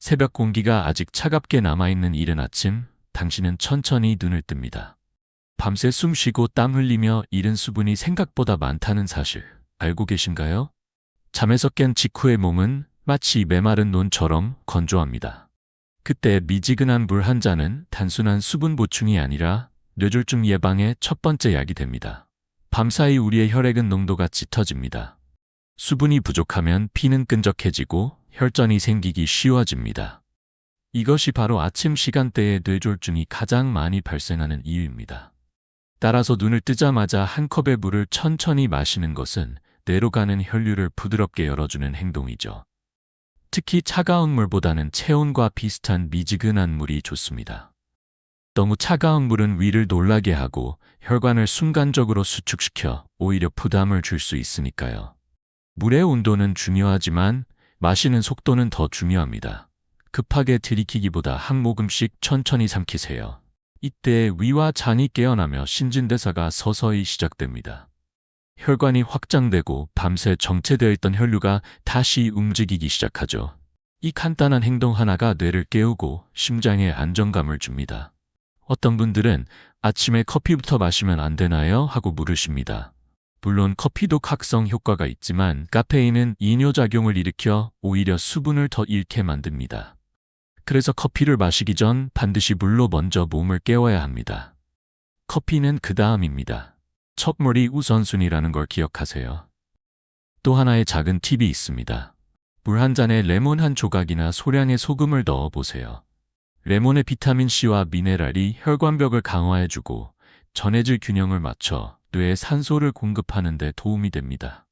새벽 공기가 아직 차갑게 남아있는 이른 아침, 당신은 천천히 눈을 뜹니다. 밤새 숨 쉬고 땀 흘리며 잃은 수분이 생각보다 많다는 사실 알고 계신가요? 잠에서 깬 직후의 몸은 마치 메마른 논처럼 건조합니다. 그때 미지근한 물 한 잔은 단순한 수분 보충이 아니라 뇌졸중 예방의 첫 번째 약이 됩니다. 밤사이 우리의 혈액은 농도가 짙어집니다. 수분이 부족하면 피는 끈적해지고 혈전이 생기기 쉬워집니다. 이것이 바로 아침 시간대에 뇌졸중이 가장 많이 발생하는 이유입니다. 따라서 눈을 뜨자마자 한 컵의 물을 천천히 마시는 것은 뇌로 가는 혈류를 부드럽게 열어주는 행동이죠. 특히 차가운 물보다는 체온과 비슷한 미지근한 물이 좋습니다. 너무 차가운 물은 위를 놀라게 하고 혈관을 순간적으로 수축시켜 오히려 부담을 줄 수 있으니까요. 물의 온도는 중요하지만 마시는 속도는 더 중요합니다. 급하게 들이키기보다 한 모금씩 천천히 삼키세요. 이때 위와 잔이 깨어나며 신진대사가 서서히 시작됩니다. 혈관이 확장되고 밤새 정체되어 있던 혈류가 다시 움직이기 시작하죠. 이 간단한 행동 하나가 뇌를 깨우고 심장에 안정감을 줍니다. 어떤 분들은 아침에 커피부터 마시면 안 되나요? 하고 물으십니다. 물론 커피도 각성 효과가 있지만 카페인은 이뇨작용을 일으켜 오히려 수분을 더 잃게 만듭니다. 그래서 커피를 마시기 전 반드시 물로 먼저 몸을 깨워야 합니다. 커피는 그 다음입니다. 첫물이 우선순위라는 걸 기억하세요. 또 하나의 작은 팁이 있습니다. 물 한 잔에 레몬 한 조각이나 소량의 소금을 넣어 보세요. 레몬의 비타민C와 미네랄이 혈관벽을 강화해주고 전해질 균형을 맞춰 뇌에 산소를 공급하는 데 도움이 됩니다.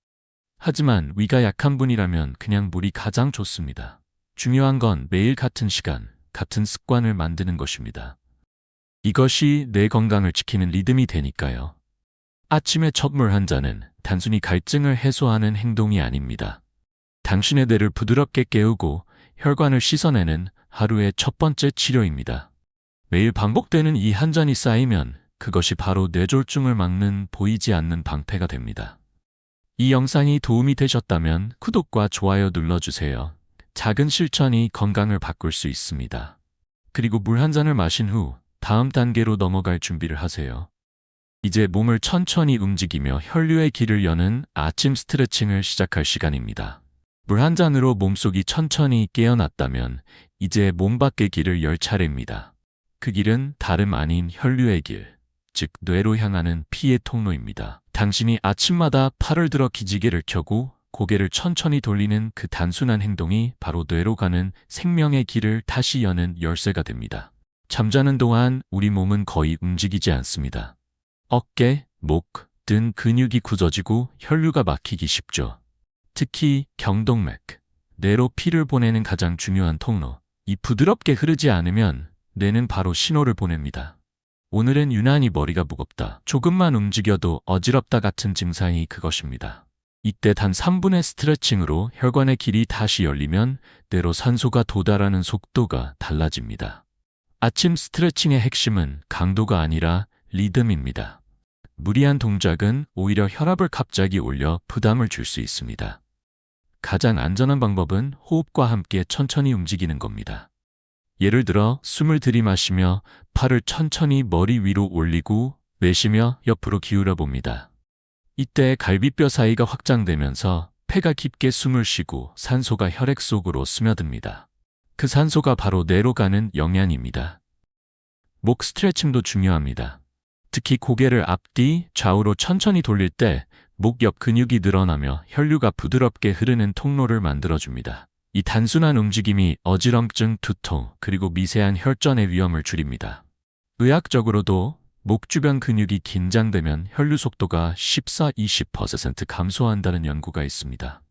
하지만 위가 약한 분이라면 그냥 물이 가장 좋습니다. 중요한 건 매일 같은 시간, 같은 습관을 만드는 것입니다. 이것이 뇌 건강을 지키는 리듬이 되니까요. 아침에 첫 물 한 잔은 단순히 갈증을 해소하는 행동이 아닙니다. 당신의 뇌를 부드럽게 깨우고 혈관을 씻어내는 하루의 첫 번째 치료입니다. 매일 반복되는 이 한 잔이 쌓이면 그것이 바로 뇌졸중을 막는 보이지 않는 방패가 됩니다. 이 영상이 도움이 되셨다면 구독과 좋아요 눌러주세요. 작은 실천이 건강을 바꿀 수 있습니다. 그리고 물 한 잔을 마신 후 다음 단계로 넘어갈 준비를 하세요. 이제 몸을 천천히 움직이며 혈류의 길을 여는 아침 스트레칭을 시작할 시간입니다. 물 한 잔으로 몸속이 천천히 깨어났다면 이제 몸 밖의 길을 열 차례입니다. 그 길은 다름 아닌 혈류의 길, 즉 뇌로 향하는 피의 통로입니다. 당신이 아침마다 팔을 들어 기지개를 켜고 고개를 천천히 돌리는 그 단순한 행동이 바로 뇌로 가는 생명의 길을 다시 여는 열쇠가 됩니다. 잠자는 동안 우리 몸은 거의 움직이지 않습니다. 어깨, 목, 등 근육이 굳어지고 혈류가 막히기 쉽죠. 특히 경동맥, 뇌로 피를 보내는 가장 중요한 통로. 이 부드럽게 흐르지 않으면 뇌는 바로 신호를 보냅니다. 오늘은 유난히 머리가 무겁다. 조금만 움직여도 어지럽다 같은 증상이 그것입니다. 이때 단 3분의 스트레칭으로 혈관의 길이 다시 열리면 뇌로 산소가 도달하는 속도가 달라집니다. 아침 스트레칭의 핵심은 강도가 아니라 리듬입니다. 무리한 동작은 오히려 혈압을 갑자기 올려 부담을 줄 수 있습니다. 가장 안전한 방법은 호흡과 함께 천천히 움직이는 겁니다. 예를 들어 숨을 들이마시며 팔을 천천히 머리 위로 올리고 내쉬며 옆으로 기울여 봅니다. 이때 갈비뼈 사이가 확장되면서 폐가 깊게 숨을 쉬고 산소가 혈액 속으로 스며듭니다. 그 산소가 바로 뇌로 가는 영양입니다. 목 스트레칭도 중요합니다. 특히 고개를 앞뒤 좌우로 천천히 돌릴 때 목 옆 근육이 늘어나며 혈류가 부드럽게 흐르는 통로를 만들어줍니다. 이 단순한 움직임이 어지럼증, 두통, 그리고 미세한 혈전의 위험을 줄입니다. 의학적으로도 목 주변 근육이 긴장되면 혈류 속도가 14-20% 감소한다는 연구가 있습니다.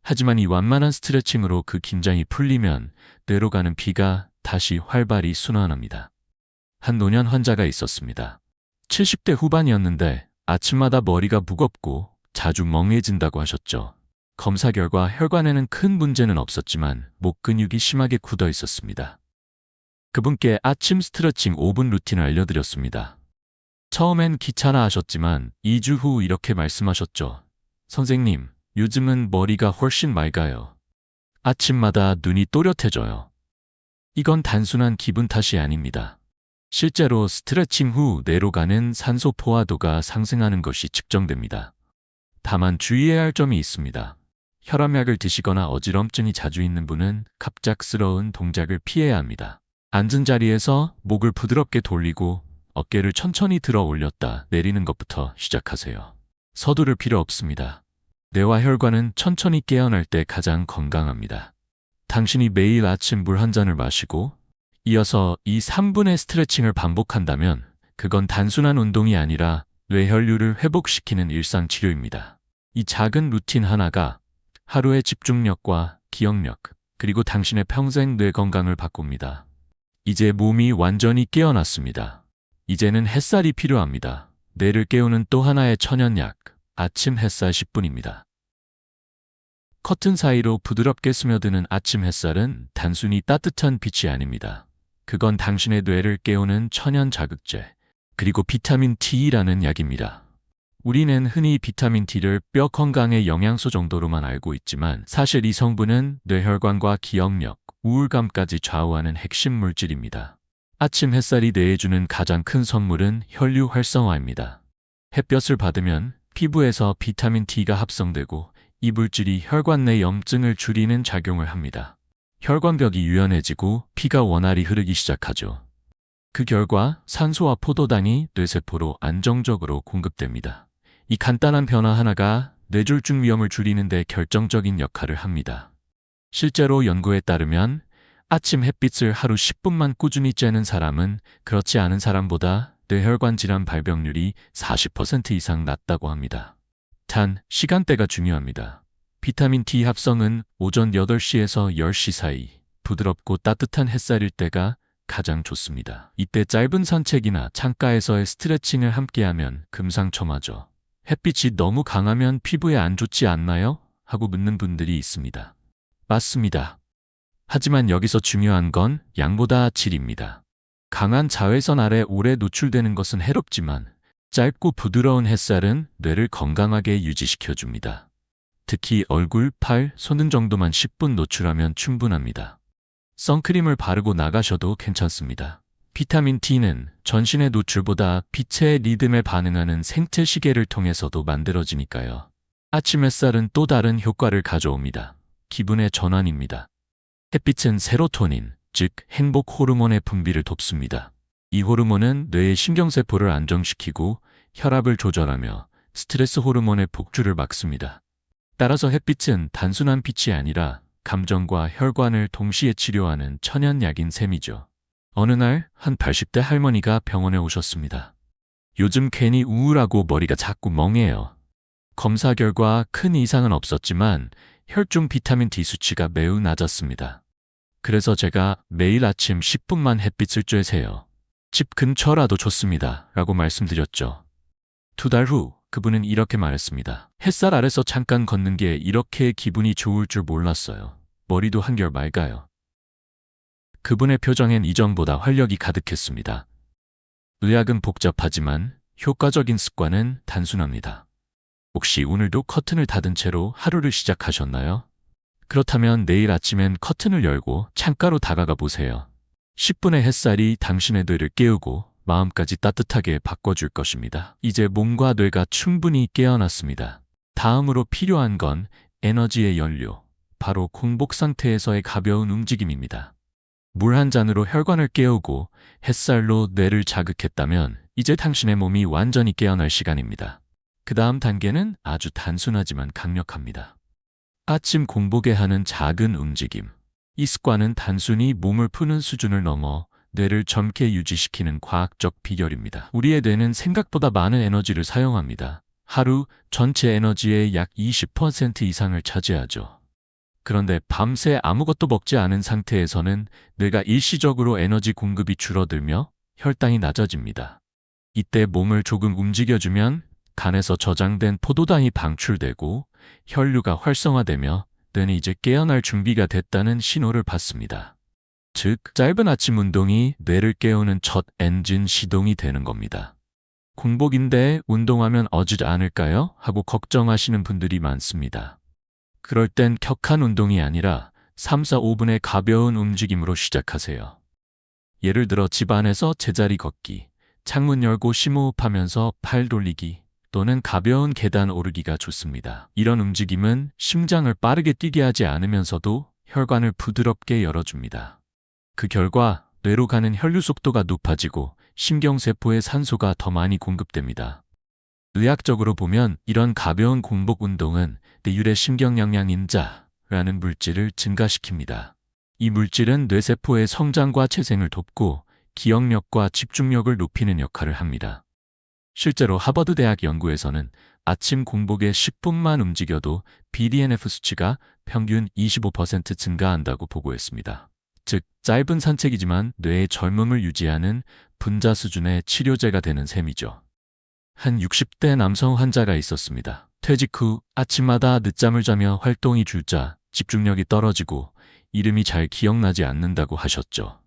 하지만 이 완만한 스트레칭으로 그 긴장이 풀리면 뇌로 가는 피가 다시 활발히 순환합니다. 한 노년 환자가 있었습니다. 70대 후반이었는데 아침마다 머리가 무겁고 자주 멍해진다고 하셨죠. 검사 결과 혈관에는 큰 문제는 없었지만 목 근육이 심하게 굳어 있었습니다. 그분께 아침 스트레칭 5분 루틴을 알려드렸습니다. 처음엔 귀찮아 하셨지만 2주 후 이렇게 말씀하셨죠. 선생님, 요즘은 머리가 훨씬 맑아요. 아침마다 눈이 또렷해져요. 이건 단순한 기분 탓이 아닙니다. 실제로 스트레칭 후 뇌로 가는 산소 포화도가 상승하는 것이 측정됩니다. 다만 주의해야 할 점이 있습니다. 혈압약을 드시거나 어지럼증이 자주 있는 분은 갑작스러운 동작을 피해야 합니다. 앉은 자리에서 목을 부드럽게 돌리고 어깨를 천천히 들어 올렸다 내리는 것부터 시작하세요. 서두를 필요 없습니다. 뇌와 혈관은 천천히 깨어날 때 가장 건강합니다. 당신이 매일 아침 물 한 잔을 마시고 이어서 이 3분의 스트레칭을 반복한다면 그건 단순한 운동이 아니라 뇌혈류를 회복시키는 일상 치료입니다. 이 작은 루틴 하나가 하루의 집중력과 기억력, 그리고 당신의 평생 뇌 건강을 바꿉니다. 이제 몸이 완전히 깨어났습니다. 이제는 햇살이 필요합니다. 뇌를 깨우는 또 하나의 천연약, 아침 햇살 10분입니다. 커튼 사이로 부드럽게 스며드는 아침 햇살은 단순히 따뜻한 빛이 아닙니다. 그건 당신의 뇌를 깨우는 천연 자극제, 그리고 비타민 D라는 약입니다. 우리는 흔히 비타민 D를 뼈 건강의 영양소 정도로만 알고 있지만 사실 이 성분은 뇌혈관과 기억력, 우울감까지 좌우하는 핵심 물질입니다. 아침 햇살이 뇌에 주는 가장 큰 선물은 혈류 활성화입니다. 햇볕을 받으면 피부에서 비타민 D가 합성되고 이 물질이 혈관 내 염증을 줄이는 작용을 합니다. 혈관벽이 유연해지고 피가 원활히 흐르기 시작하죠. 그 결과 산소와 포도당이 뇌세포로 안정적으로 공급됩니다. 이 간단한 변화 하나가 뇌졸중 위험을 줄이는 데 결정적인 역할을 합니다. 실제로 연구에 따르면 아침 햇빛을 하루 10분만 꾸준히 쬐는 사람은 그렇지 않은 사람보다 뇌혈관 질환 발병률이 40% 이상 낮다고 합니다. 단, 시간대가 중요합니다. 비타민 D 합성은 오전 8시에서 10시 사이 부드럽고 따뜻한 햇살일 때가 가장 좋습니다. 이때 짧은 산책이나 창가에서의 스트레칭을 함께하면 금상첨화죠. 햇빛이 너무 강하면 피부에 안 좋지 않나요? 하고 묻는 분들이 있습니다. 맞습니다. 하지만 여기서 중요한 건 양보다 질입니다. 강한 자외선 아래 오래 노출되는 것은 해롭지만 짧고 부드러운 햇살은 뇌를 건강하게 유지시켜줍니다. 특히 얼굴, 팔, 손등 정도만 10분 노출하면 충분합니다. 선크림을 바르고 나가셔도 괜찮습니다. 비타민 D는 전신의 노출보다 빛의 리듬에 반응하는 생체 시계를 통해서도 만들어지니까요. 아침 햇살은 또 다른 효과를 가져옵니다. 기분의 전환입니다. 햇빛은 세로토닌, 즉 행복 호르몬의 분비를 돕습니다. 이 호르몬은 뇌의 신경세포를 안정시키고 혈압을 조절하며 스트레스 호르몬의 복주를 막습니다. 따라서 햇빛은 단순한 빛이 아니라 감정과 혈관을 동시에 치료하는 천연약인 셈이죠. 어느 날 한 80대 할머니가 병원에 오셨습니다. 요즘 괜히 우울하고 머리가 자꾸 멍해요. 검사 결과 큰 이상은 없었지만 혈중 비타민 D 수치가 매우 낮았습니다. 그래서 제가 매일 아침 10분만 햇빛을 쬐세요. 집 근처라도 좋습니다. 라고 말씀드렸죠. 2달 후 그분은 이렇게 말했습니다. 햇살 아래서 잠깐 걷는 게 이렇게 기분이 좋을 줄 몰랐어요. 머리도 한결 맑아요. 그분의 표정엔 이전보다 활력이 가득했습니다. 의학은 복잡하지만 효과적인 습관은 단순합니다. 혹시 오늘도 커튼을 닫은 채로 하루를 시작하셨나요? 그렇다면 내일 아침엔 커튼을 열고 창가로 다가가 보세요. 10분의 햇살이 당신의 뇌를 깨우고 마음까지 따뜻하게 바꿔줄 것입니다. 이제 몸과 뇌가 충분히 깨어났습니다. 다음으로 필요한 건 에너지의 연료, 바로 공복 상태에서의 가벼운 움직임입니다. 물 한 잔으로 혈관을 깨우고 햇살로 뇌를 자극했다면 이제 당신의 몸이 완전히 깨어날 시간입니다. 그 다음 단계는 아주 단순하지만 강력합니다. 아침 공복에 하는 작은 움직임. 이 습관은 단순히 몸을 푸는 수준을 넘어 뇌를 젊게 유지시키는 과학적 비결입니다. 우리의 뇌는 생각보다 많은 에너지를 사용합니다. 하루 전체 에너지의 약 20% 이상을 차지하죠. 그런데 밤새 아무것도 먹지 않은 상태에서는 뇌가 일시적으로 에너지 공급이 줄어들며 혈당이 낮아집니다. 이때 몸을 조금 움직여주면 간에서 저장된 포도당이 방출되고 혈류가 활성화되며 뇌는 이제 깨어날 준비가 됐다는 신호를 받습니다. 즉, 짧은 아침 운동이 뇌를 깨우는 첫 엔진 시동이 되는 겁니다. 공복인데 운동하면 어지지 않을까요? 하고 걱정하시는 분들이 많습니다. 그럴 땐 격한 운동이 아니라 3, 4, 5분의 가벼운 움직임으로 시작하세요. 예를 들어 집 안에서 제자리 걷기, 창문 열고 심호흡하면서 팔 돌리기, 또는 가벼운 계단 오르기가 좋습니다. 이런 움직임은 심장을 빠르게 뛰게 하지 않으면서도 혈관을 부드럽게 열어줍니다. 그 결과 뇌로 가는 혈류 속도가 높아지고 신경세포에 산소가 더 많이 공급됩니다. 의학적으로 보면 이런 가벼운 공복 운동은 뇌율의 신경영양인자라는 물질을 증가시킵니다. 이 물질은 뇌세포의 성장과 재생을 돕고 기억력과 집중력을 높이는 역할을 합니다. 실제로 하버드 대학 연구에서는 아침 공복에 10분만 움직여도 BDNF 수치가 평균 25% 증가한다고 보고했습니다. 즉, 짧은 산책이지만 뇌의 젊음을 유지하는 분자 수준의 치료제가 되는 셈이죠. 한 60대 남성 환자가 있었습니다. 퇴직 후 아침마다 늦잠을 자며 활동이 줄자 집중력이 떨어지고 이름이 잘 기억나지 않는다고 하셨죠.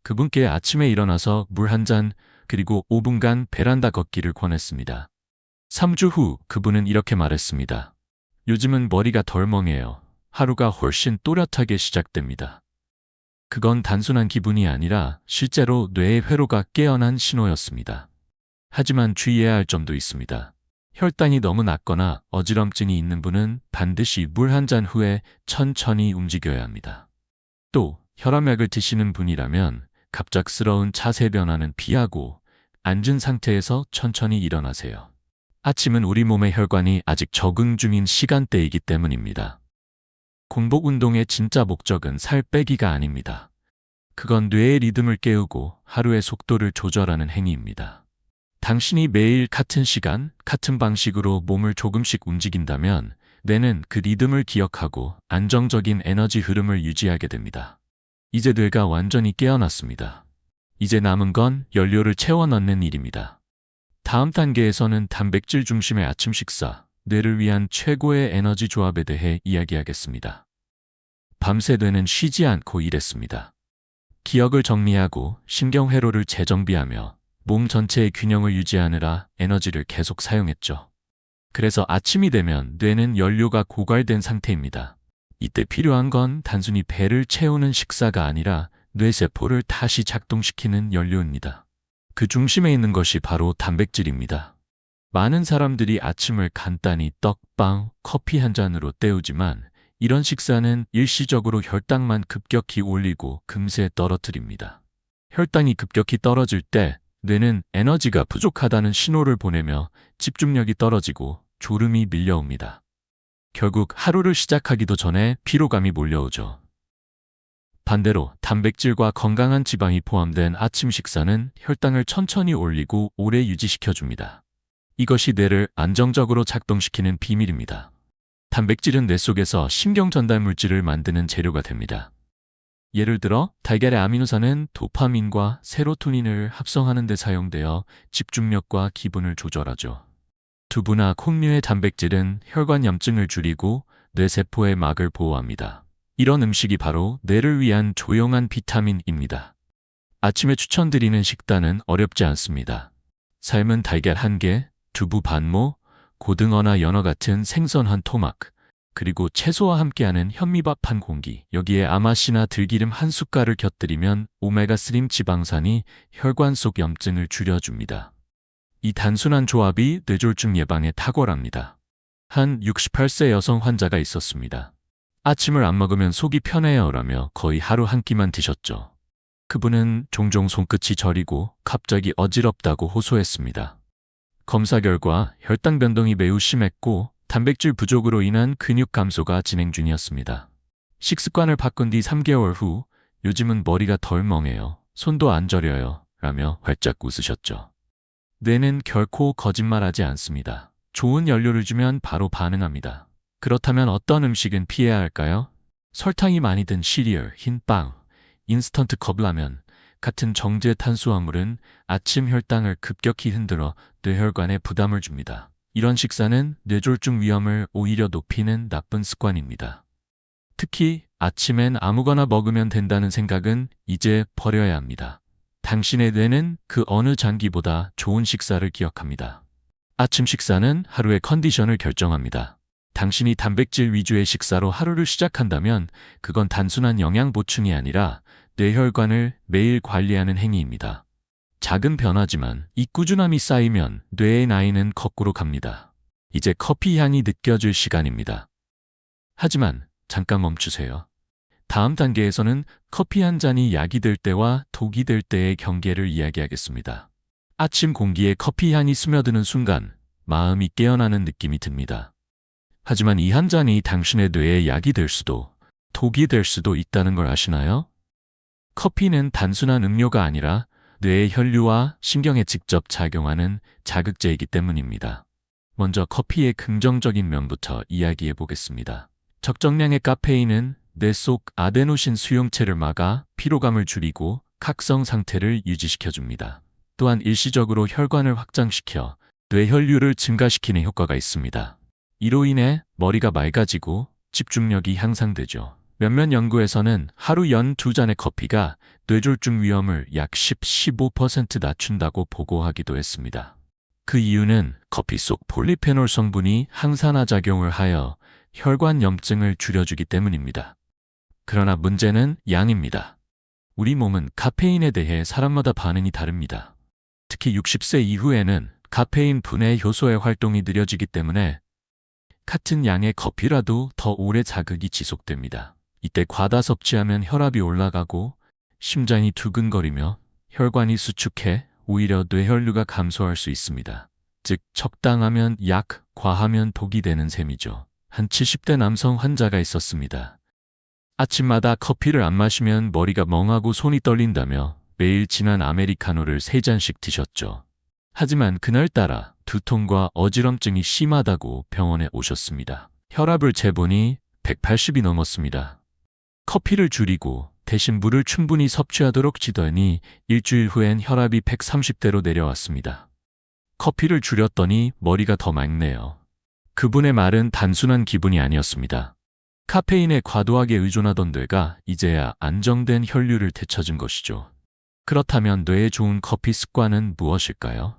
그분께 아침에 일어나서 물 한 잔 그리고 5분간 베란다 걷기를 권했습니다. 3주 후 그분은 이렇게 말했습니다. 요즘은 머리가 덜 멍해요. 하루가 훨씬 또렷하게 시작됩니다. 그건 단순한 기분이 아니라 실제로 뇌의 회로가 깨어난 신호였습니다. 하지만 주의해야 할 점도 있습니다. 혈당이 너무 낮거나 어지럼증이 있는 분은 반드시 물 한 잔 후에 천천히 움직여야 합니다. 또 혈압약을 드시는 분이라면 갑작스러운 자세 변화는 피하고 앉은 상태에서 천천히 일어나세요. 아침은 우리 몸의 혈관이 아직 적응 중인 시간대이기 때문입니다. 공복 운동의 진짜 목적은 살 빼기가 아닙니다. 그건 뇌의 리듬을 깨우고 하루의 속도를 조절하는 행위입니다. 당신이 매일 같은 시간, 같은 방식으로 몸을 조금씩 움직인다면 뇌는 그 리듬을 기억하고 안정적인 에너지 흐름을 유지하게 됩니다. 이제 뇌가 완전히 깨어났습니다. 이제 남은 건 연료를 채워 넣는 일입니다. 다음 단계에서는 단백질 중심의 아침 식사, 뇌를 위한 최고의 에너지 조합에 대해 이야기하겠습니다. 밤새 뇌는 쉬지 않고 일했습니다. 기억을 정리하고 신경회로를 재정비하며 몸 전체의 균형을 유지하느라 에너지를 계속 사용했죠. 그래서 아침이 되면 뇌는 연료가 고갈된 상태입니다. 이때 필요한 건 단순히 배를 채우는 식사가 아니라 뇌세포를 다시 작동시키는 연료입니다. 그 중심에 있는 것이 바로 단백질입니다. 많은 사람들이 아침을 간단히 떡, 빵, 커피 한 잔으로 때우지만 이런 식사는 일시적으로 혈당만 급격히 올리고 금세 떨어뜨립니다. 혈당이 급격히 떨어질 때 뇌는 에너지가 부족하다는 신호를 보내며 집중력이 떨어지고 졸음이 밀려옵니다. 결국 하루를 시작하기도 전에 피로감이 몰려오죠. 반대로 단백질과 건강한 지방이 포함된 아침 식사는 혈당을 천천히 올리고 오래 유지시켜줍니다. 이것이 뇌를 안정적으로 작동시키는 비밀입니다. 단백질은 뇌 속에서 신경 전달 물질을 만드는 재료가 됩니다. 예를 들어 달걀의 아미노산은 도파민과 세로토닌을 합성하는 데 사용되어 집중력과 기분을 조절하죠. 두부나 콩류의 단백질은 혈관 염증을 줄이고 뇌세포의 막을 보호합니다. 이런 음식이 바로 뇌를 위한 조용한 비타민입니다. 아침에 추천드리는 식단은 어렵지 않습니다. 삶은 달걀 1개, 두부 반모, 고등어나 연어 같은 생선 한 토막, 그리고 채소와 함께하는 현미밥 한 공기, 여기에 아마씨나 들기름 한 숟갈을 곁들이면 오메가3 지방산이 혈관 속 염증을 줄여줍니다. 이 단순한 조합이 뇌졸중 예방에 탁월합니다. 한 68세 여성 환자가 있었습니다. 아침을 안 먹으면 속이 편해요라며 거의 하루 한 끼만 드셨죠. 그분은 종종 손끝이 저리고 갑자기 어지럽다고 호소했습니다. 검사 결과 혈당 변동이 매우 심했고 단백질 부족으로 인한 근육 감소가 진행 중이었습니다. 식습관을 바꾼 뒤 3개월 후 요즘은 머리가 덜 멍해요. 손도 안 저려요. 라며 활짝 웃으셨죠. 뇌는 결코 거짓말하지 않습니다. 좋은 연료를 주면 바로 반응합니다. 그렇다면 어떤 음식은 피해야 할까요? 설탕이 많이 든 시리얼, 흰 빵, 인스턴트 컵라면 같은 정제 탄수화물은 아침 혈당을 급격히 흔들어 뇌혈관에 부담을 줍니다. 이런 식사는 뇌졸중 위험을 오히려 높이는 나쁜 습관입니다. 특히 아침엔 아무거나 먹으면 된다는 생각은 이제 버려야 합니다. 당신의 뇌는 그 어느 장기보다 좋은 식사를 기억합니다. 아침 식사는 하루의 컨디션을 결정합니다. 당신이 단백질 위주의 식사로 하루를 시작한다면 그건 단순한 영양 보충이 아니라 뇌혈관을 매일 관리하는 행위입니다. 작은 변화지만 이 꾸준함이 쌓이면 뇌의 나이는 거꾸로 갑니다. 이제 커피 향이 느껴질 시간입니다. 하지만 잠깐 멈추세요. 다음 단계에서는 커피 한 잔이 약이 될 때와 독이 될 때의 경계를 이야기하겠습니다. 아침 공기에 커피 향이 스며드는 순간 마음이 깨어나는 느낌이 듭니다. 하지만 이 한 잔이 당신의 뇌에 약이 될 수도 독이 될 수도 있다는 걸 아시나요? 커피는 단순한 음료가 아니라 뇌의 혈류와 신경에 직접 작용하는 자극제이기 때문입니다. 먼저 커피의 긍정적인 면부터 이야기해 보겠습니다. 적정량의 카페인은 뇌 속 아데노신 수용체를 막아 피로감을 줄이고 각성 상태를 유지시켜줍니다. 또한 일시적으로 혈관을 확장시켜 뇌혈류를 증가시키는 효과가 있습니다. 이로 인해 머리가 맑아지고 집중력이 향상되죠. 몇몇 연구에서는 하루 연 2잔의 커피가 뇌졸중 위험을 약 10-15% 낮춘다고 보고하기도 했습니다. 그 이유는 커피 속 폴리페놀 성분이 항산화 작용을 하여 혈관 염증을 줄여주기 때문입니다. 그러나 문제는 양입니다. 우리 몸은 카페인에 대해 사람마다 반응이 다릅니다. 특히 60세 이후에는 카페인 분해 효소의 활동이 느려지기 때문에 같은 양의 커피라도 더 오래 자극이 지속됩니다. 이때 과다 섭취하면 혈압이 올라가고 심장이 두근거리며 혈관이 수축해 오히려 뇌혈류가 감소할 수 있습니다. 즉 적당하면 약, 과하면 독이 되는 셈이죠. 한 70대 남성 환자가 있었습니다. 아침마다 커피를 안 마시면 머리가 멍하고 손이 떨린다며 매일 진한 아메리카노를 3잔씩 드셨죠. 하지만 그날따라 두통과 어지럼증이 심하다고 병원에 오셨습니다. 혈압을 재보니 180이 넘었습니다. 커피를 줄이고 대신 물을 충분히 섭취하도록 지더니 일주일 후엔 혈압이 130대로 내려왔습니다. 커피를 줄였더니 머리가 더 맑네요. 그분의 말은 단순한 기분이 아니었습니다. 카페인에 과도하게 의존하던 뇌가 이제야 안정된 혈류를 되찾은 것이죠. 그렇다면 뇌에 좋은 커피 습관은 무엇일까요?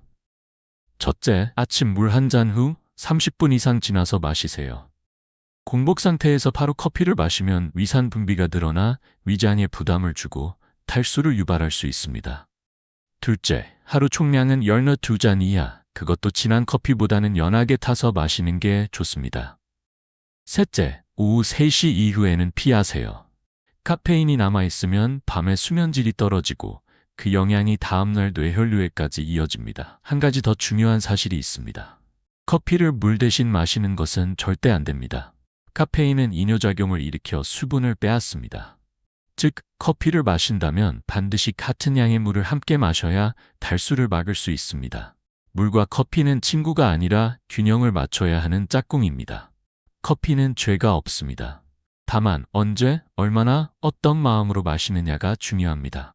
첫째, 아침 물 한 잔 후 30분 이상 지나서 마시세요. 공복 상태에서 바로 커피를 마시면 위산 분비가 늘어나 위장에 부담을 주고 탈수를 유발할 수 있습니다. 둘째, 하루 총량은 열너 2잔 이하, 그것도 진한 커피보다는 연하게 타서 마시는 게 좋습니다. 셋째, 오후 3시 이후에는 피하세요. 카페인이 남아있으면 밤에 수면질이 떨어지고 그 영향이 다음날 뇌혈류에까지 이어집니다. 한 가지 더 중요한 사실이 있습니다. 커피를 물 대신 마시는 것은 절대 안 됩니다. 카페인은 이뇨작용을 일으켜 수분을 빼앗습니다. 즉, 커피를 마신다면 반드시 같은 양의 물을 함께 마셔야 탈수를 막을 수 있습니다. 물과 커피는 친구가 아니라 균형을 맞춰야 하는 짝꿍입니다. 커피는 죄가 없습니다. 다만 언제, 얼마나, 어떤 마음으로 마시느냐가 중요합니다.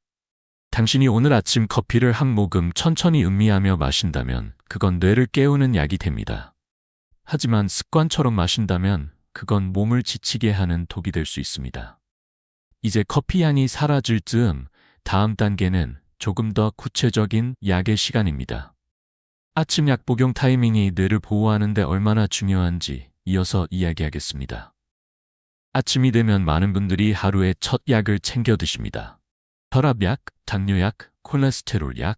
당신이 오늘 아침 커피를 한 모금 천천히 음미하며 마신다면 그건 뇌를 깨우는 약이 됩니다. 하지만 습관처럼 마신다면 그건 몸을 지치게 하는 독이 될 수 있습니다. 이제 커피 향이 사라질 즈음 다음 단계는 조금 더 구체적인 약의 시간입니다. 아침 약 복용 타이밍이 뇌를 보호하는 데 얼마나 중요한지 이어서 이야기하겠습니다. 아침이 되면 많은 분들이 하루에 첫 약을 챙겨 드십니다. 혈압약, 당뇨약, 콜레스테롤 약.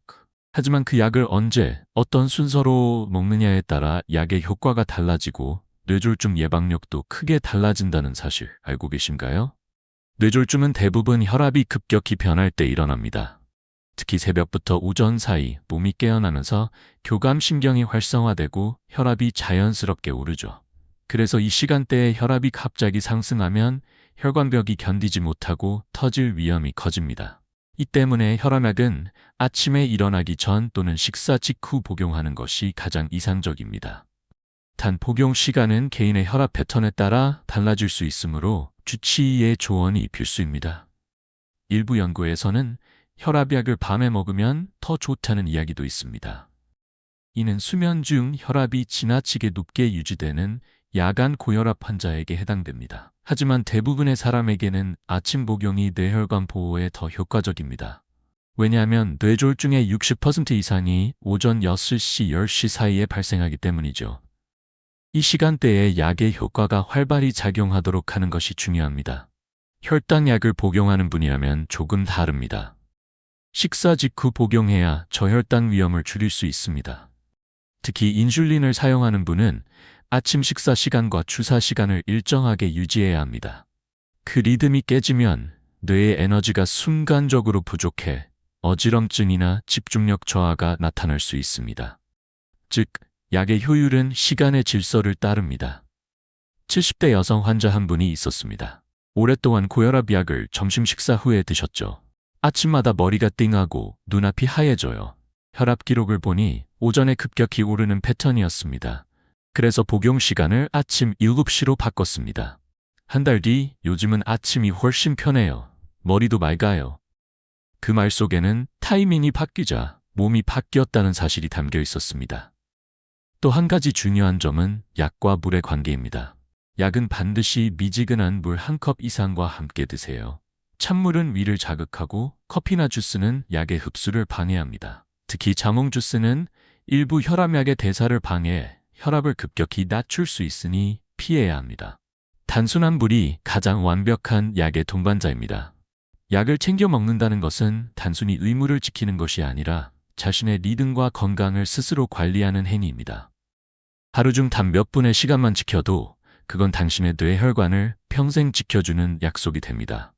하지만 그 약을 언제, 어떤 순서로 먹느냐에 따라 약의 효과가 달라지고 뇌졸중 예방력도 크게 달라진다는 사실 알고 계신가요? 뇌졸중은 대부분 혈압이 급격히 변할 때 일어납니다. 특히 새벽부터 오전 사이 몸이 깨어나면서 교감신경이 활성화되고 혈압이 자연스럽게 오르죠. 그래서 이 시간대에 혈압이 갑자기 상승하면 혈관벽이 견디지 못하고 터질 위험이 커집니다. 이 때문에 혈압약은 아침에 일어나기 전 또는 식사 직후 복용하는 것이 가장 이상적입니다. 단 복용 시간은 개인의 혈압 패턴에 따라 달라질 수 있으므로 주치의의 조언이 필수입니다. 일부 연구에서는 혈압약을 밤에 먹으면 더 좋다는 이야기도 있습니다. 이는 수면 중 혈압이 지나치게 높게 유지되는 야간 고혈압 환자에게 해당됩니다. 하지만 대부분의 사람에게는 아침 복용이 뇌혈관 보호에 더 효과적입니다. 왜냐하면 뇌졸중의 60% 이상이 오전 6시, 10시 사이에 발생하기 때문이죠. 이 시간대에 약의 효과가 활발히 작용하도록 하는 것이 중요합니다. 혈당약을 복용하는 분이라면 조금 다릅니다. 식사 직후 복용해야 저혈당 위험을 줄일 수 있습니다. 특히 인슐린을 사용하는 분은 아침 식사 시간과 주사 시간을 일정하게 유지해야 합니다. 그 리듬이 깨지면 뇌의 에너지가 순간적으로 부족해 어지럼증이나 집중력 저하가 나타날 수 있습니다. 즉, 약의 효율은 시간의 질서를 따릅니다. 70대 여성 환자 한 분이 있었습니다. 오랫동안 고혈압 약을 점심 식사 후에 드셨죠. 아침마다 머리가 띵하고 눈앞이 하얘져요. 혈압 기록을 보니 오전에 급격히 오르는 패턴이었습니다. 그래서 복용 시간을 아침 7시로 바꿨습니다. 한 달 뒤 요즘은 아침이 훨씬 편해요. 머리도 맑아요. 그 말 속에는 타이밍이 바뀌자 몸이 바뀌었다는 사실이 담겨 있었습니다. 또 한 가지 중요한 점은 약과 물의 관계입니다. 약은 반드시 미지근한 물 1컵 이상과 함께 드세요. 찬물은 위를 자극하고 커피나 주스는 약의 흡수를 방해합니다. 특히 자몽 주스는 일부 혈압약의 대사를 방해해 혈압을 급격히 낮출 수 있으니 피해야 합니다. 단순한 물이 가장 완벽한 약의 동반자입니다. 약을 챙겨 먹는다는 것은 단순히 의무를 지키는 것이 아니라 자신의 리듬과 건강을 스스로 관리하는 행위입니다. 하루 중 단 몇 분의 시간만 지켜도 그건 당신의 뇌혈관을 평생 지켜주는 약속이 됩니다.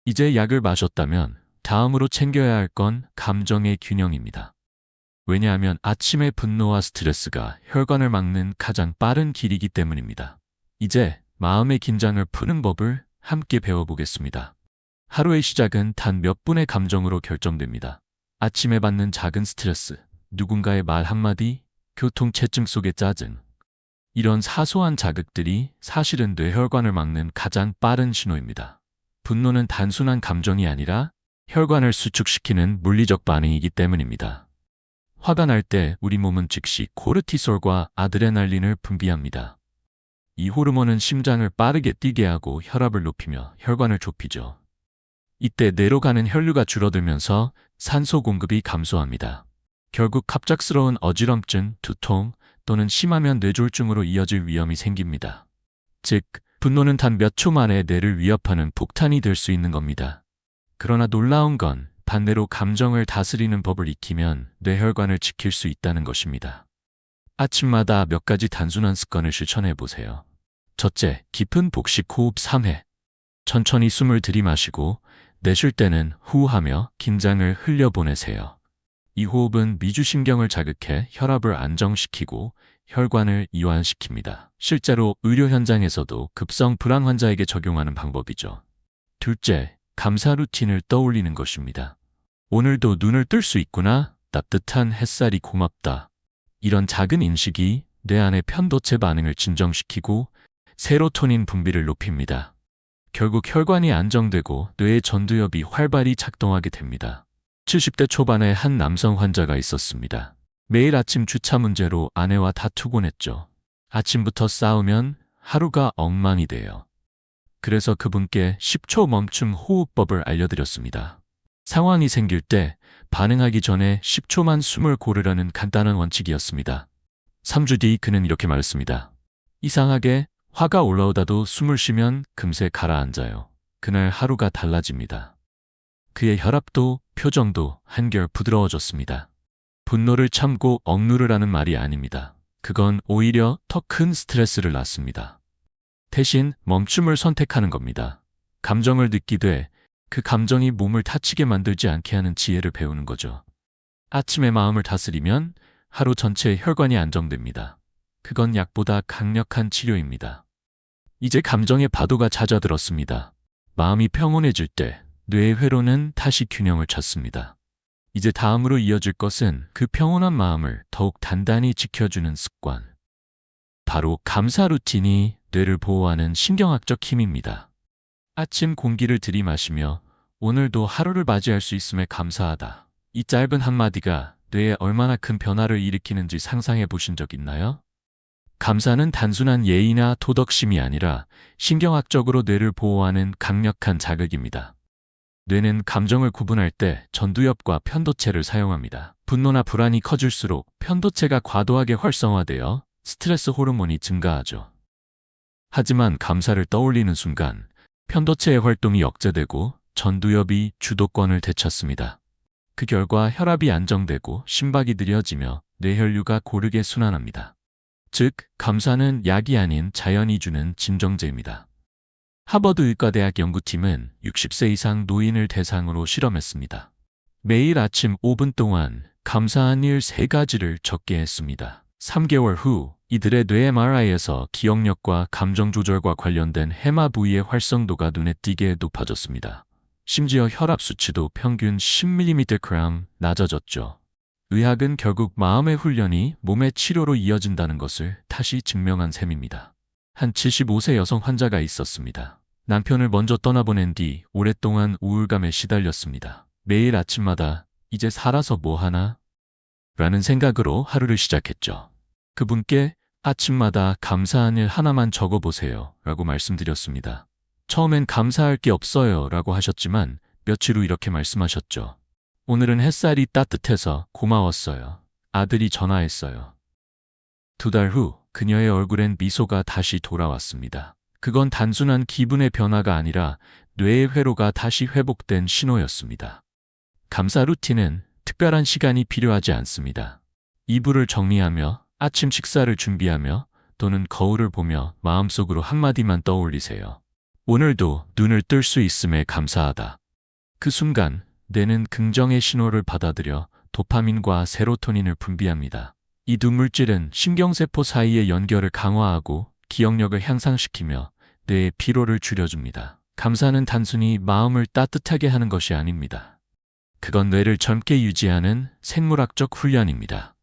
이제 약을 마셨다면 다음으로 챙겨야 할 건 감정의 균형입니다. 왜냐하면 아침의 분노와 스트레스가 혈관을 막는 가장 빠른 길이기 때문입니다. 이제 마음의 긴장을 푸는 법을 함께 배워보겠습니다. 하루의 시작은 단 몇 분의 감정으로 결정됩니다. 아침에 받는 작은 스트레스, 누군가의 말 한마디, 교통체증 속의 짜증. 이런 사소한 자극들이 사실은 뇌혈관을 막는 가장 빠른 신호입니다. 분노는 단순한 감정이 아니라 혈관을 수축시키는 물리적 반응이기 때문입니다. 화가 날 때 우리 몸은 즉시 코르티솔과 아드레날린을 분비합니다. 이 호르몬은 심장을 빠르게 뛰게 하고 혈압을 높이며 혈관을 좁히죠. 이때 뇌로 가는 혈류가 줄어들면서 산소 공급이 감소합니다. 결국 갑작스러운 어지럼증, 두통 또는 심하면 뇌졸중으로 이어질 위험이 생깁니다. 즉, 분노는 단 몇 초 만에 뇌를 위협하는 폭탄이 될 수 있는 겁니다. 그러나 놀라운 건 반대로 감정을 다스리는 법을 익히면 뇌혈관을 지킬 수 있다는 것입니다. 아침마다 몇 가지 단순한 습관을 실천해 보세요. 첫째, 깊은 복식 호흡 3회. 천천히 숨을 들이마시고 내쉴 때는 후하며 긴장을 흘려보내세요. 이 호흡은 미주신경을 자극해 혈압을 안정시키고 혈관을 이완시킵니다. 실제로 의료 현장에서도 급성 불안 환자에게 적용하는 방법이죠. 둘째, 감사 루틴을 떠올리는 것입니다. 오늘도 눈을 뜰 수 있구나. 따뜻한 햇살이 고맙다. 이런 작은 인식이 뇌 안의 편도체 반응을 진정시키고 세로토닌 분비를 높입니다. 결국 혈관이 안정되고 뇌의 전두엽이 활발히 작동하게 됩니다. 70대 초반에 한 남성 환자가 있었습니다. 매일 아침 주차 문제로 아내와 다투곤 했죠. 아침부터 싸우면 하루가 엉망이 돼요. 그래서 그분께 10초 멈춤 호흡법을 알려드렸습니다. 상황이 생길 때 반응하기 전에 10초만 숨을 고르라는 간단한 원칙이었습니다. 3주 뒤 그는 이렇게 말했습니다. 이상하게 화가 올라오다도 숨을 쉬면 금세 가라앉아요. 그날 하루가 달라집니다. 그의 혈압도 표정도 한결 부드러워졌습니다. 분노를 참고 억누르라는 말이 아닙니다. 그건 오히려 더 큰 스트레스를 낳습니다. 대신 멈춤을 선택하는 겁니다. 감정을 느끼되 그 감정이 몸을 다치게 만들지 않게 하는 지혜를 배우는 거죠. 아침에 마음을 다스리면 하루 전체의 혈관이 안정됩니다. 그건 약보다 강력한 치료입니다. 이제 감정의 파도가 잦아들었습니다. 마음이 평온해질 때 뇌의 회로는 다시 균형을 찾습니다. 이제 다음으로 이어질 것은 그 평온한 마음을 더욱 단단히 지켜주는 습관. 바로 감사 루틴이 뇌를 보호하는 신경학적 힘입니다. 아침 공기를 들이마시며 오늘도 하루를 맞이할 수 있음에 감사하다. 이 짧은 한마디가 뇌에 얼마나 큰 변화를 일으키는지 상상해 보신 적 있나요? 감사는 단순한 예의나 도덕심이 아니라 신경학적으로 뇌를 보호하는 강력한 자극입니다. 뇌는 감정을 구분할 때 전두엽과 편도체를 사용합니다. 분노나 불안이 커질수록 편도체가 과도하게 활성화되어 스트레스 호르몬이 증가하죠. 하지만 감사를 떠올리는 순간 편도체의 활동이 억제되고 전두엽이 주도권을 되찾습니다. 그 결과 혈압이 안정되고 심박이 느려지며 뇌혈류가 고르게 순환합니다. 즉, 감사는 약이 아닌 자연이 주는 진정제입니다. 하버드 의과대학 연구팀은 60세 이상 노인을 대상으로 실험했습니다. 매일 아침 5분 동안 감사한 일 3가지를 적게 했습니다. 3개월 후 이들의 뇌 MRI에서 기억력과 감정 조절과 관련된 해마 부위의 활성도가 눈에 띄게 높아졌습니다. 심지어 혈압 수치도 평균 10mg 낮아졌죠. 의학은 결국 마음의 훈련이 몸의 치료로 이어진다는 것을 다시 증명한 셈입니다. 한 75세 여성 환자가 있었습니다. 남편을 먼저 떠나보낸 뒤 오랫동안 우울감에 시달렸습니다. 매일 아침마다 이제 살아서 뭐하나? 라는 생각으로 하루를 시작했죠. 그분께 아침마다 감사한 일 하나만 적어보세요 라고 말씀드렸습니다. 처음엔 감사할 게 없어요 라고 하셨지만 며칠 후 이렇게 말씀하셨죠. 오늘은 햇살이 따뜻해서 고마웠어요. 아들이 전화했어요. 2달 후 그녀의 얼굴엔 미소가 다시 돌아왔습니다. 그건 단순한 기분의 변화가 아니라 뇌의 회로가 다시 회복된 신호였습니다. 감사 루틴은 특별한 시간이 필요하지 않습니다. 이불을 정리하며 아침 식사를 준비하며 또는 거울을 보며 마음속으로 한마디만 떠올리세요. 오늘도 눈을 뜰 수 있음에 감사하다. 그 순간 뇌는 긍정의 신호를 받아들여 도파민과 세로토닌을 분비합니다. 이 두 물질은 신경세포 사이의 연결을 강화하고 기억력을 향상시키며 뇌의 피로를 줄여줍니다. 감사는 단순히 마음을 따뜻하게 하는 것이 아닙니다. 그건 뇌를 젊게 유지하는 생물학적 훈련입니다.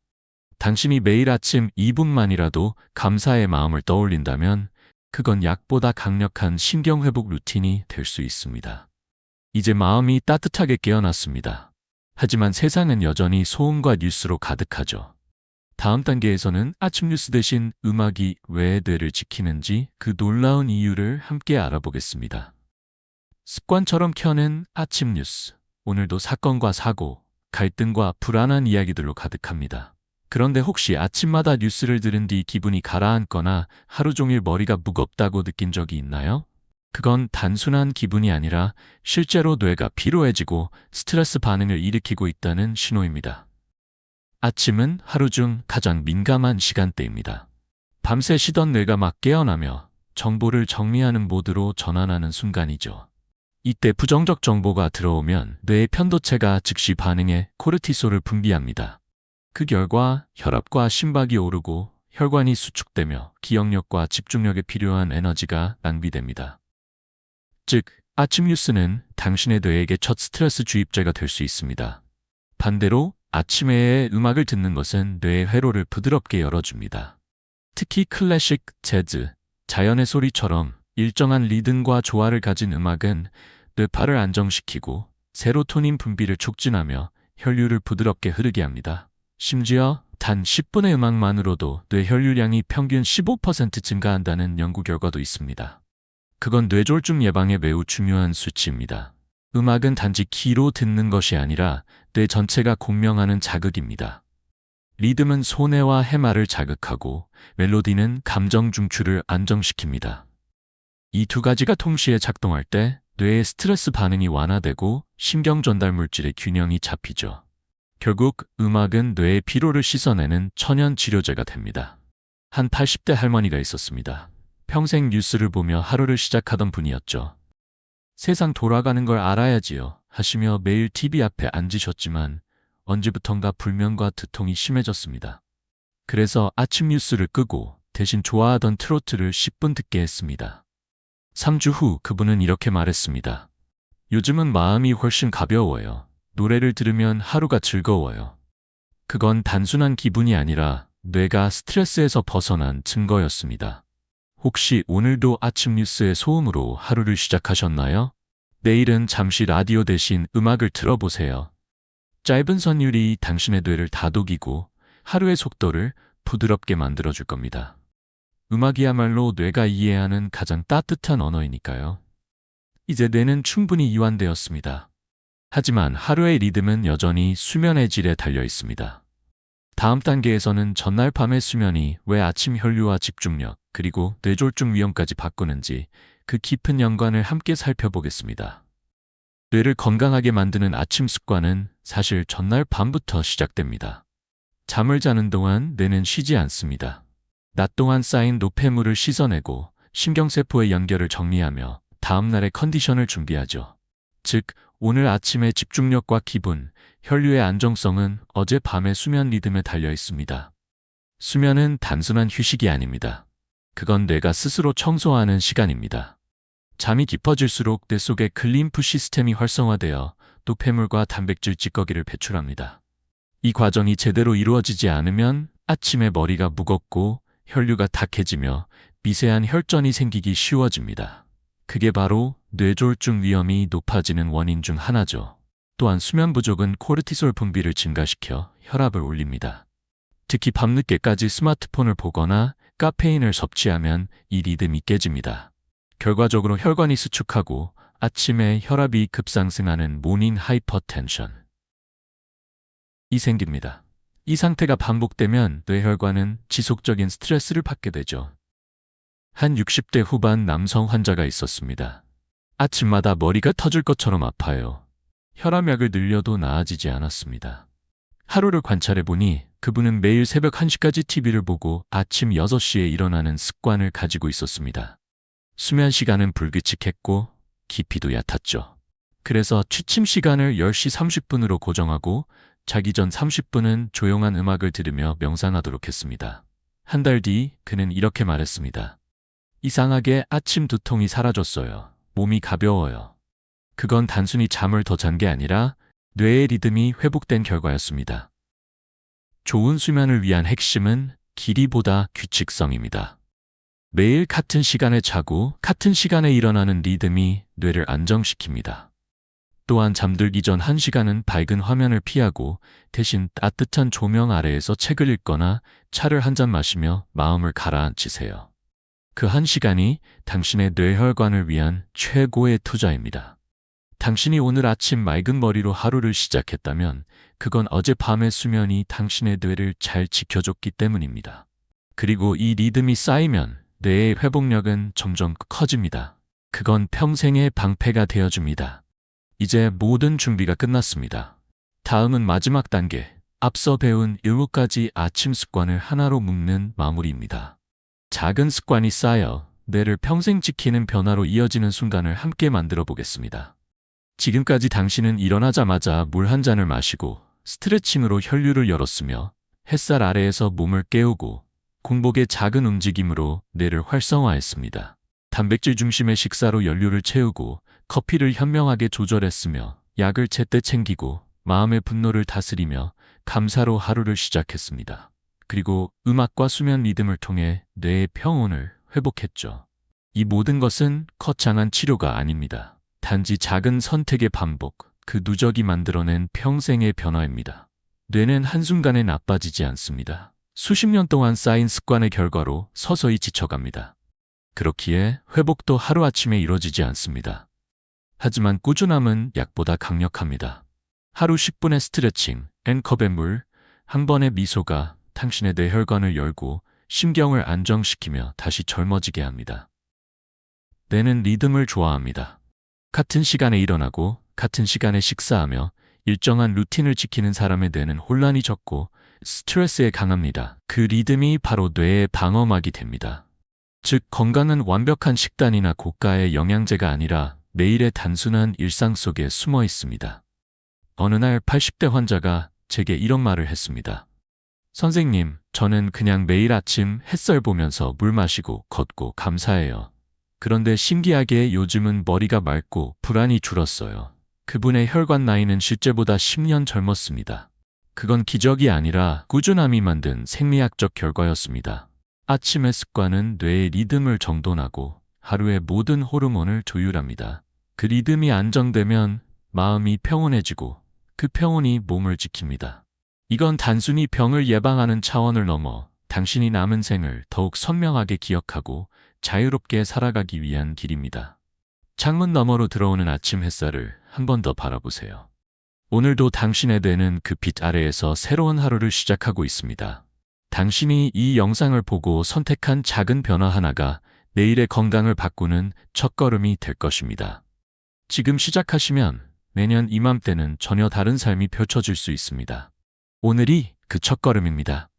당신이 매일 아침 2분만이라도 감사의 마음을 떠올린다면 그건 약보다 강력한 신경회복 루틴이 될 수 있습니다. 이제 마음이 따뜻하게 깨어났습니다. 하지만 세상은 여전히 소음과 뉴스로 가득하죠. 다음 단계에서는 아침 뉴스 대신 음악이 왜 뇌를 지키는지 그 놀라운 이유를 함께 알아보겠습니다. 습관처럼 켜는 아침 뉴스. 오늘도 사건과 사고, 갈등과 불안한 이야기들로 가득합니다. 그런데 혹시 아침마다 뉴스를 들은 뒤 기분이 가라앉거나 하루 종일 머리가 무겁다고 느낀 적이 있나요? 그건 단순한 기분이 아니라 실제로 뇌가 피로해지고 스트레스 반응을 일으키고 있다는 신호입니다. 아침은 하루 중 가장 민감한 시간대입니다. 밤새 쉬던 뇌가 막 깨어나며 정보를 정리하는 모드로 전환하는 순간이죠. 이때 부정적 정보가 들어오면 뇌의 편도체가 즉시 반응해 코르티솔을 분비합니다. 그 결과 혈압과 심박이 오르고 혈관이 수축되며 기억력과 집중력에 필요한 에너지가 낭비됩니다. 즉, 아침 뉴스는 당신의 뇌에게 첫 스트레스 주입제가 될 수 있습니다. 반대로 아침에 음악을 듣는 것은 뇌의 회로를 부드럽게 열어줍니다. 특히 클래식, 재즈, 자연의 소리처럼 일정한 리듬과 조화를 가진 음악은 뇌파를 안정시키고 세로토닌 분비를 촉진하며 혈류를 부드럽게 흐르게 합니다. 심지어 단 10분의 음악만으로도 뇌 혈류량이 평균 15% 증가한다는 연구 결과도 있습니다. 그건 뇌졸중 예방에 매우 중요한 수치입니다. 음악은 단지 귀로 듣는 것이 아니라 뇌 전체가 공명하는 자극입니다. 리듬은 소뇌와 해마를 자극하고 멜로디는 감정 중추를 안정시킵니다. 이 두 가지가 동시에 작동할 때 뇌의 스트레스 반응이 완화되고 신경 전달 물질의 균형이 잡히죠. 결국 음악은 뇌의 피로를 씻어내는 천연 치료제가 됩니다. 한 80대 할머니가 있었습니다. 평생 뉴스를 보며 하루를 시작하던 분이었죠. 세상 돌아가는 걸 알아야지요 하시며 매일 TV 앞에 앉으셨지만 언제부턴가 불면과 두통이 심해졌습니다. 그래서 아침 뉴스를 끄고 대신 좋아하던 트로트를 10분 듣게 했습니다. 3주 후 그분은 이렇게 말했습니다. 요즘은 마음이 훨씬 가벼워요. 노래를 들으면 하루가 즐거워요. 그건 단순한 기분이 아니라 뇌가 스트레스에서 벗어난 증거였습니다. 혹시 오늘도 아침 뉴스의 소음으로 하루를 시작하셨나요? 내일은 잠시 라디오 대신 음악을 들어보세요. 짧은 선율이 당신의 뇌를 다독이고 하루의 속도를 부드럽게 만들어줄 겁니다. 음악이야말로 뇌가 이해하는 가장 따뜻한 언어이니까요. 이제 뇌는 충분히 이완되었습니다. 하지만 하루의 리듬은 여전히 수면의 질에 달려 있습니다. 다음 단계에서는 전날 밤의 수면이 왜 아침 혈류와 집중력, 그리고 뇌졸중 위험까지 바꾸는지 그 깊은 연관을 함께 살펴보겠습니다. 뇌를 건강하게 만드는 아침 습관은 사실 전날 밤부터 시작됩니다. 잠을 자는 동안 뇌는 쉬지 않습니다. 낮 동안 쌓인 노폐물을 씻어내고 신경세포의 연결을 정리하며 다음날의 컨디션을 준비하죠. 즉, 오늘 아침의 집중력과 기분, 혈류의 안정성은 어젯밤의 수면 리듬에 달려 있습니다. 수면은 단순한 휴식이 아닙니다. 그건 뇌가 스스로 청소하는 시간입니다. 잠이 깊어질수록 뇌 속의 클림프 시스템이 활성화되어 노폐물과 단백질 찌꺼기를 배출합니다. 이 과정이 제대로 이루어지지 않으면 아침에 머리가 무겁고 혈류가 탁해지며 미세한 혈전이 생기기 쉬워집니다. 그게 바로 뇌졸중 위험이 높아지는 원인 중 하나죠. 또한 수면 부족은 코르티솔 분비를 증가시켜 혈압을 올립니다. 특히 밤늦게까지 스마트폰을 보거나 카페인을 섭취하면 이 리듬이 깨집니다. 결과적으로 혈관이 수축하고 아침에 혈압이 급상승하는 모닝 하이퍼텐션이 생깁니다. 이 상태가 반복되면 뇌혈관은 지속적인 스트레스를 받게 되죠. 한 60대 후반 남성 환자가 있었습니다. 아침마다 머리가 터질 것처럼 아파요. 혈압약을 늘려도 나아지지 않았습니다. 하루를 관찰해보니 그분은 매일 새벽 1시까지 TV를 보고 아침 6시에 일어나는 습관을 가지고 있었습니다. 수면 시간은 불규칙했고 깊이도 얕았죠. 그래서 취침 시간을 10시 30분으로 고정하고 자기 전 30분은 조용한 음악을 들으며 명상하도록 했습니다. 한 달 뒤 그는 이렇게 말했습니다. 이상하게 아침 두통이 사라졌어요. 몸이 가벼워요. 그건 단순히 잠을 더 잔 게 아니라 뇌의 리듬이 회복된 결과였습니다. 좋은 수면을 위한 핵심은 길이보다 규칙성입니다. 매일 같은 시간에 자고 같은 시간에 일어나는 리듬이 뇌를 안정시킵니다. 또한 잠들기 전 1시간은 밝은 화면을 피하고 대신 따뜻한 조명 아래에서 책을 읽거나 차를 한 잔 마시며 마음을 가라앉히세요. 그 1시간이 당신의 뇌혈관을 위한 최고의 투자입니다. 당신이 오늘 아침 맑은 머리로 하루를 시작했다면 그건 어젯밤의 수면이 당신의 뇌를 잘 지켜줬기 때문입니다. 그리고 이 리듬이 쌓이면 뇌의 회복력은 점점 커집니다. 그건 평생의 방패가 되어줍니다. 이제 모든 준비가 끝났습니다. 다음은 마지막 단계, 앞서 배운 7가지 아침 습관을 하나로 묶는 마무리입니다. 작은 습관이 쌓여 뇌를 평생 지키는 변화로 이어지는 순간을 함께 만들어 보겠습니다. 지금까지 당신은 일어나자마자 물 한 잔을 마시고 스트레칭으로 혈류를 열었으며 햇살 아래에서 몸을 깨우고 공복의 작은 움직임으로 뇌를 활성화했습니다. 단백질 중심의 식사로 연료를 채우고 커피를 현명하게 조절했으며 약을 제때 챙기고 마음의 분노를 다스리며 감사로 하루를 시작했습니다. 그리고 음악과 수면 리듬을 통해 뇌의 평온을 회복했죠. 이 모든 것은 거창한 치료가 아닙니다. 단지 작은 선택의 반복, 그 누적이 만들어낸 평생의 변화입니다. 뇌는 한순간에 나빠지지 않습니다. 수십 년 동안 쌓인 습관의 결과로 서서히 지쳐갑니다. 그렇기에 회복도 하루아침에 이루어지지 않습니다. 하지만 꾸준함은 약보다 강력합니다. 하루 10분의 스트레칭, 컵의 물, 한 번의 미소가 당신의 뇌혈관을 열고 심경을 안정시키며 다시 젊어지게 합니다. 뇌는 리듬을 좋아합니다. 같은 시간에 일어나고 같은 시간에 식사하며 일정한 루틴을 지키는 사람의 뇌는 혼란이 적고 스트레스에 강합니다. 그 리듬이 바로 뇌의 방어막이 됩니다. 즉, 건강은 완벽한 식단이나 고가의 영양제가 아니라 매일의 단순한 일상 속에 숨어 있습니다. 어느 날 80대 환자가 제게 이런 말을 했습니다. 선생님, 저는 그냥 매일 아침 햇살 보면서 물 마시고 걷고 감사해요. 그런데 신기하게 요즘은 머리가 맑고 불안이 줄었어요. 그분의 혈관 나이는 실제보다 10년 젊었습니다. 그건 기적이 아니라 꾸준함이 만든 생리학적 결과였습니다. 아침의 습관은 뇌의 리듬을 정돈하고 하루의 모든 호르몬을 조율합니다. 그 리듬이 안정되면 마음이 평온해지고 그 평온이 몸을 지킵니다. 이건 단순히 병을 예방하는 차원을 넘어 당신이 남은 생을 더욱 선명하게 기억하고 자유롭게 살아가기 위한 길입니다. 창문 너머로 들어오는 아침 햇살을 한 번 더 바라보세요. 오늘도 당신의 뇌는 그 빛 아래에서 새로운 하루를 시작하고 있습니다. 당신이 이 영상을 보고 선택한 작은 변화 하나가 내일의 건강을 바꾸는 첫걸음이 될 것입니다. 지금 시작하시면 내년 이맘때는 전혀 다른 삶이 펼쳐질 수 있습니다. 오늘이 그 첫걸음입니다.